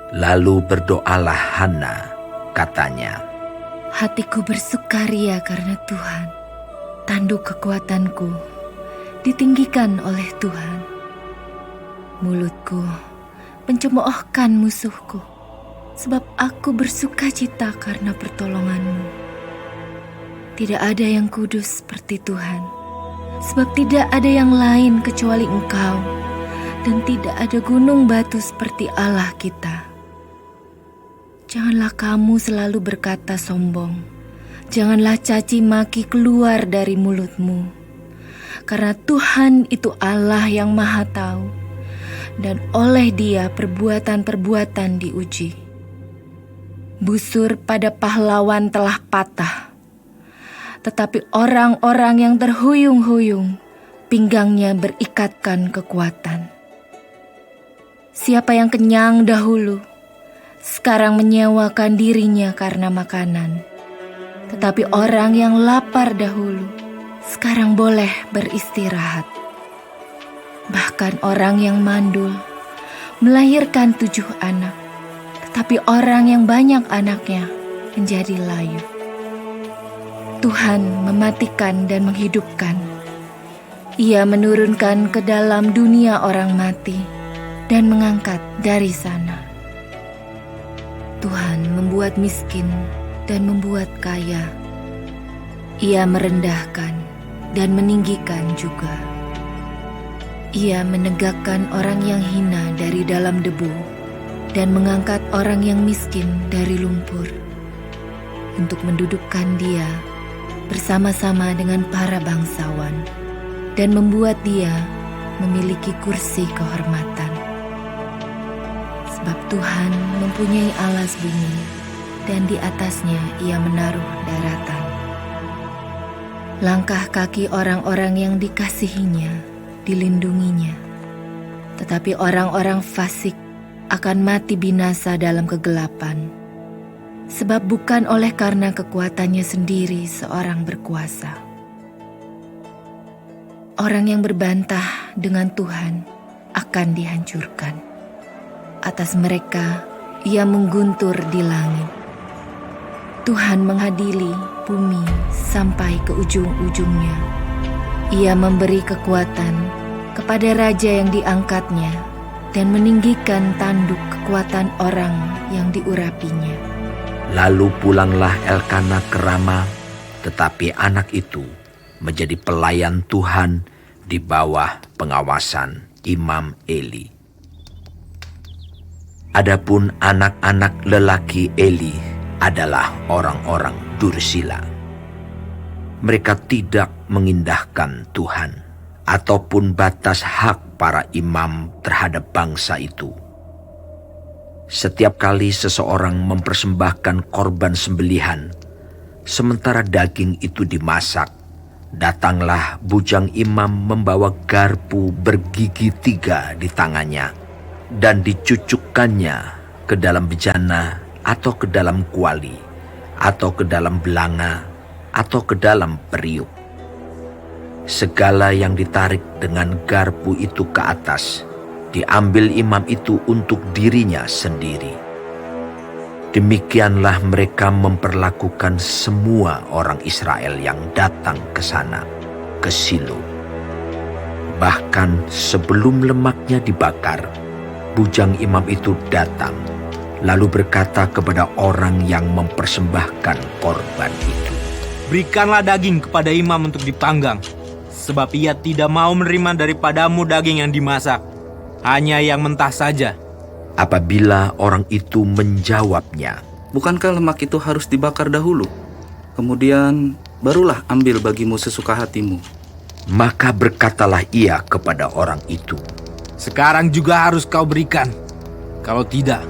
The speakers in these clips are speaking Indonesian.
Lalu berdoalah Hana, katanya, Hatiku bersukaria karena Tuhan. Tanduk kekuatanku ditinggikan oleh Tuhan. Mulutku mencemoohkan musuhku, sebab aku bersukacita karena pertolonganmu. Tidak ada yang kudus seperti Tuhan, sebab tidak ada yang lain kecuali Engkau, dan tidak ada gunung batu seperti Allah kita. Janganlah kamu selalu berkata sombong, janganlah caci maki keluar dari mulutmu, karena Tuhan itu Allah yang Maha Tahu, dan oleh Dia perbuatan-perbuatan diuji. Busur pada pahlawan telah patah, tetapi orang-orang yang terhuyung-huyung, pinggangnya berikatkan kekuatan. Siapa yang kenyang dahulu, sekarang menyewakan dirinya karena makanan. Tetapi orang yang lapar dahulu, sekarang boleh beristirahat. Bahkan orang yang mandul melahirkan 7 anak, tetapi orang yang banyak anaknya menjadi layu. Tuhan mematikan dan menghidupkan. Ia menurunkan ke dalam dunia orang mati dan mengangkat dari sana. Tuhan membuat miskin dan membuat kaya. Ia merendahkan dan meninggikan juga. Ia menegakkan orang yang hina dari dalam debu dan mengangkat orang yang miskin dari lumpur, untuk mendudukkan dia bersama-sama dengan para bangsawan dan membuat dia memiliki kursi kehormatan. Sebab Tuhan mempunyai alas bumi, dan di atasnya Ia menaruh daratan. Langkah kaki orang-orang yang dikasihinya dilindunginya, tetapi orang-orang fasik akan mati binasa dalam kegelapan. Sebab bukan oleh karena kekuatannya sendiri seorang berkuasa. Orang yang berbantah dengan Tuhan akan dihancurkan. Atas mereka Ia mengguntur di langit. Tuhan mengadili bumi sampai ke ujung-ujungnya. Ia memberi kekuatan kepada raja yang diangkatnya dan meninggikan tanduk kekuatan orang yang diurapinya. Lalu pulanglah Elkana ke Rama, tetapi anak itu menjadi pelayan Tuhan di bawah pengawasan Imam Eli. Adapun anak-anak lelaki Eli adalah orang-orang dursila. Mereka tidak mengindahkan Tuhan ataupun batas hak para imam terhadap bangsa itu. Setiap kali seseorang mempersembahkan korban sembelihan, sementara daging itu dimasak, datanglah bujang imam membawa garpu bergigi 3 di tangannya, dan dicucukkannya ke dalam bejana atau ke dalam kuali atau ke dalam belanga atau ke dalam periuk. Segala yang ditarik dengan garpu itu ke atas diambil imam itu untuk dirinya sendiri. Demikianlah mereka memperlakukan semua orang Israel yang datang ke sana, ke Silo. Bahkan sebelum lemaknya dibakar, bujang imam itu datang, lalu berkata kepada orang yang mempersembahkan korban itu, Berikanlah daging kepada imam untuk dipanggang, sebab ia tidak mau menerima daripadamu daging yang dimasak, hanya yang mentah saja. Apabila orang itu menjawabnya, Bukankah lemak itu harus dibakar dahulu? Kemudian barulah ambil bagimu sesuka hatimu. maka berkatalah ia kepada orang itu, Sekarang juga harus kau berikan. Kalau tidak,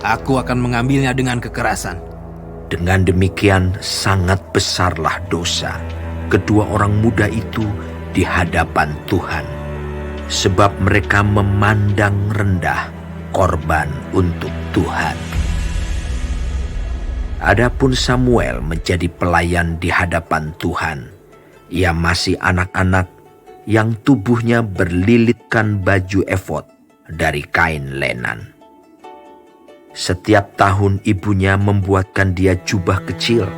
aku akan mengambilnya dengan kekerasan. Dengan demikian sangat besarlah dosa kedua orang muda itu di hadapan Tuhan, sebab mereka memandang rendah korban untuk Tuhan. Adapun Samuel menjadi pelayan di hadapan Tuhan. Ia masih anak-anak yang tubuhnya berlilitkan baju efod dari kain lenan. Setiap tahun ibunya membuatkan dia jubah kecil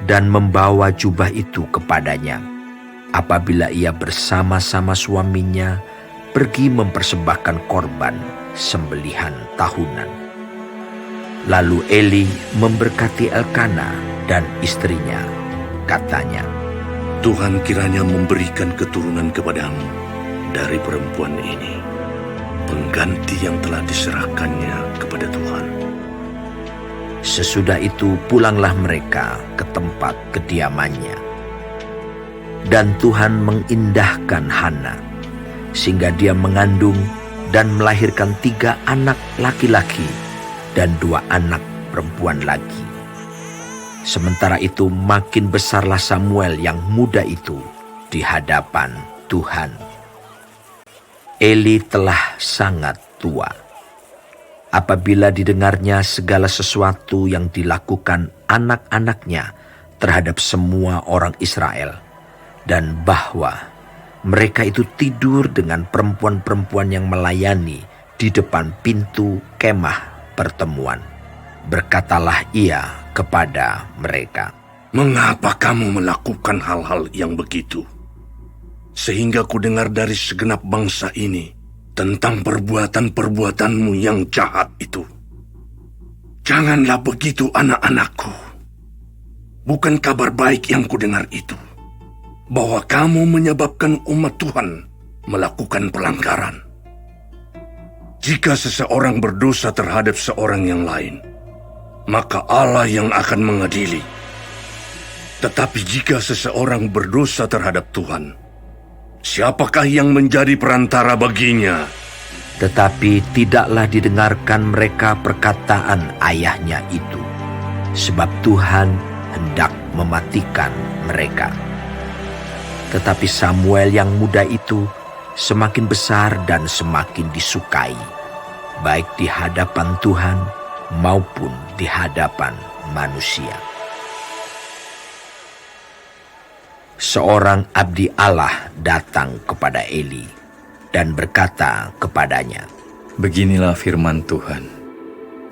dan membawa jubah itu kepadanya apabila ia bersama-sama suaminya pergi mempersembahkan korban sembelihan tahunan. Lalu Eli memberkati Elkana dan istrinya, katanya, Tuhan kiranya memberikan keturunan kepadamu dari perempuan ini, pengganti yang telah diserahkannya kepada Tuhan. Sesudah itu pulanglah mereka ke tempat kediamannya. Dan Tuhan mengindahkan Hana, sehingga dia mengandung dan melahirkan 3 anak laki-laki dan 2 anak perempuan lagi. Sementara itu makin besarlah Samuel yang muda itu di hadapan Tuhan. Eli telah sangat tua. Apabila didengarnya segala sesuatu yang dilakukan anak-anaknya terhadap semua orang Israel, dan bahwa mereka itu tidur dengan perempuan-perempuan yang melayani di depan pintu kemah pertemuan, berkatalah ia kepada mereka, Mengapa kamu melakukan hal-hal yang begitu? Sehingga ku dengar dari segenap bangsa ini tentang perbuatan-perbuatanmu yang jahat itu. Janganlah begitu, anak-anakku. Bukan kabar baik yang ku dengar itu, bahwa kamu menyebabkan umat Tuhan melakukan pelanggaran. Jika seseorang berdosa terhadap seorang yang lain, maka Allah yang akan mengadili. Tetapi jika seseorang berdosa terhadap Tuhan, siapakah yang menjadi perantara baginya? tetapi tidaklah didengarkan mereka perkataan ayahnya itu, sebab Tuhan hendak mematikan mereka. Tetapi Samuel yang muda itu semakin besar dan semakin disukai, baik di hadapan Tuhan maupun di hadapan manusia. Seorang abdi Allah datang kepada Eli dan berkata kepadanya, Beginilah firman Tuhan,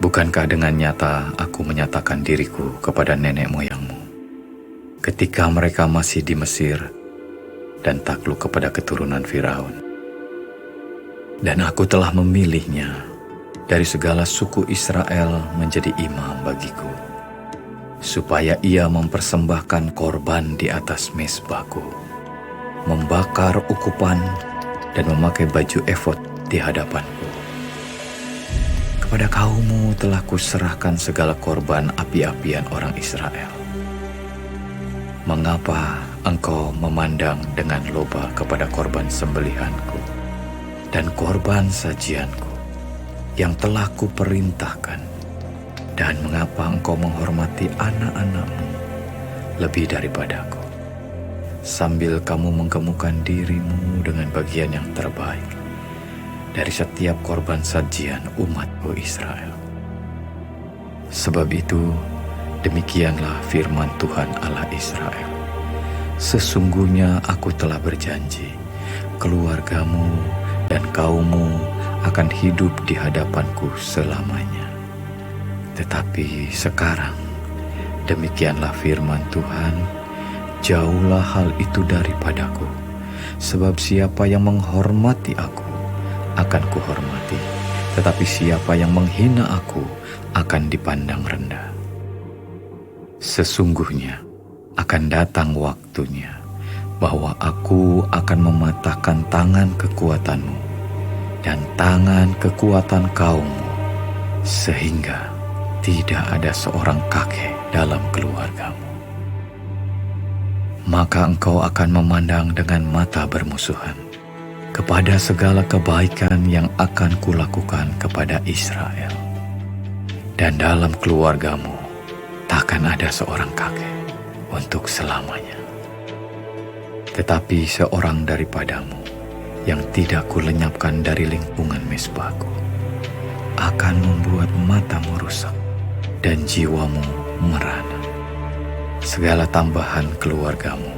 bukankah dengan nyata aku menyatakan diriku kepada nenek moyangmu, ketika mereka masih di Mesir dan takluk kepada keturunan Firaun. Dan aku telah memilihnya dari segala suku Israel menjadi imam bagiku, supaya ia mempersembahkan korban di atas mezbahku, membakar ukupan dan memakai baju efod di hadapanku. Kepada kaummu telah kuserahkan segala korban api-apian orang Israel. Mengapa engkau memandang dengan loba kepada korban sembelihanku dan korban sajianku yang telah kuperintahkan? Dan mengapa engkau menghormati anak-anakmu lebih daripadaku, sambil kamu menggemukkan dirimu dengan bagian yang terbaik dari setiap korban sajian umatku Israel? Sebab itu, demikianlah firman Tuhan Allah Israel. Sesungguhnya aku telah berjanji, keluargamu dan kaummu akan hidup di hadapanku selamanya. Tetapi sekarang, demikianlah firman Tuhan, jauhlah hal itu daripadaku, sebab siapa yang menghormati aku akan kuhormati, tetapi siapa yang menghina aku akan dipandang rendah. Sesungguhnya akan datang waktunya bahwa aku akan mematahkan tangan kekuatanmu dan tangan kekuatan kaummu, sehingga tidak ada seorang kakek dalam keluargamu. Maka engkau akan memandang dengan mata bermusuhan kepada segala kebaikan yang akan kulakukan kepada Israel. Dan dalam keluargamu takkan ada seorang kakek untuk selamanya. Tetapi seorang daripadamu yang tidak kulenyapkan dari lingkungan mezbahku akan membuat matamu rusak dan jiwamu merana. Segala tambahan keluargamu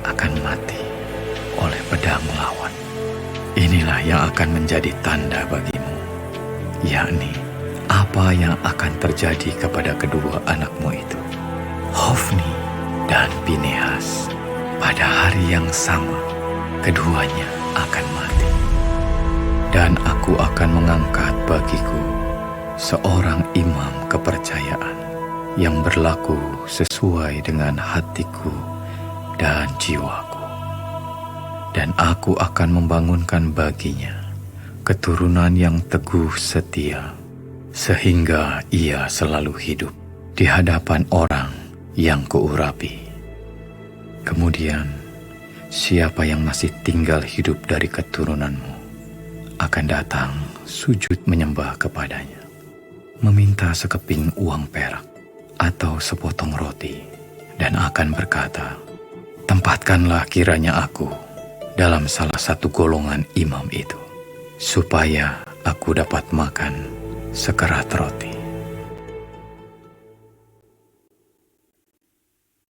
akan mati oleh pedang lawan. Inilah yang akan menjadi tanda bagimu, yakni apa yang akan terjadi kepada kedua anakmu itu, Hofni dan Pinehas. Pada hari yang sama, keduanya akan mati. Dan aku akan mengangkat bagiku seorang imam kepercayaan yang berlaku sesuai dengan hatiku dan jiwaku. Dan aku akan membangunkan baginya keturunan yang teguh setia, sehingga ia selalu hidup di hadapan orang yang kuurapi. Kemudian, siapa yang masih tinggal hidup dari keturunanmu akan datang sujud menyembah kepadanya, meminta sekeping uang perak atau sepotong roti, dan akan berkata, "Tempatkanlah kiranya aku dalam salah satu golongan imam itu, supaya aku dapat makan sekerat roti."